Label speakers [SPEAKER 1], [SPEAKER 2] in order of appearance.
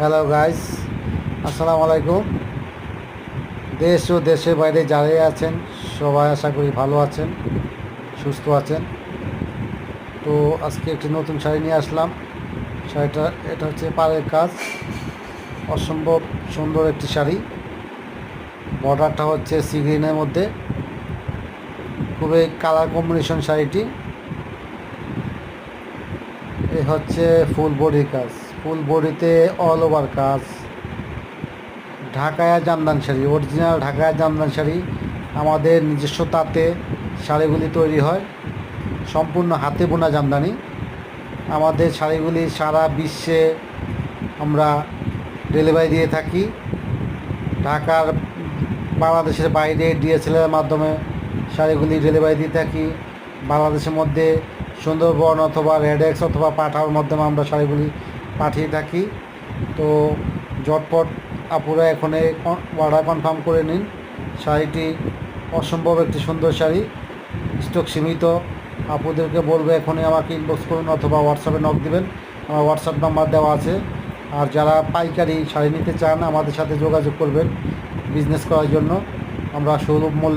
[SPEAKER 1] Hello guys, আসসালামু আলাইকুম। দেশ ও দেশের বাইরে যারাই আছেন সবাই আশা করি ভালো আছেন, সুস্থ আছেন। তো আজকে একটি নতুন শাড়ি নিয়ে আসলাম। এটা হচ্ছে পাড়ের কাজ, অসম্ভব সুন্দর একটি শাড়ি। বর্ডারটা হচ্ছে সি গ্রিনের মধ্যে, খুবই কালার কম্বিনেশন শাড়িটি। এ হচ্ছে ফুল বডির কাজ, ফুল বডিতে অল ওভার কাজ। ঢাকায়া জামদানি শাড়ি, অরিজিনাল ঢাকায়া জামদানি শাড়ি। আমাদের নিজস্ব তাঁতে শাড়িগুলি তৈরি হয়, সম্পূর্ণ হাতে বোনা জামদানি। আমাদের শাড়িগুলি সারা বিশ্বে আমরা ডেলিভারি দিয়ে থাকি। ঢাকার বাংলাদেশের বাইরে ডিএসএলের মাধ্যমে শাড়িগুলি ডেলিভারি দিয়ে থাকি। বাংলাদেশের মধ্যে সুন্দরবন অথবা রেডেক্স অথবা পাঠাওয়ার মাধ্যমে আমরা শাড়িগুলি পাঠিয়ে থাকি। তো ঝটপট আপুরা এখন অর্ডার কনফার্ম করে নিন। শাড়িটি অসম্ভব একটি সুন্দর শাড়ি, স্টক সীমিত। আপুদেরকে বলবো এখনই আমাকে ইনবক্স করুন অথবা হোয়াটসঅ্যাপে নক দিবেন, আমার হোয়াটসঅ্যাপ নাম্বার দেওয়া আছে। আর যারা পাইকারি শাড়ি নিতে চান আমাদের সাথে যোগাযোগ করবেন বিজনেস করার জন্য। আমরা সুলভ মূল্যে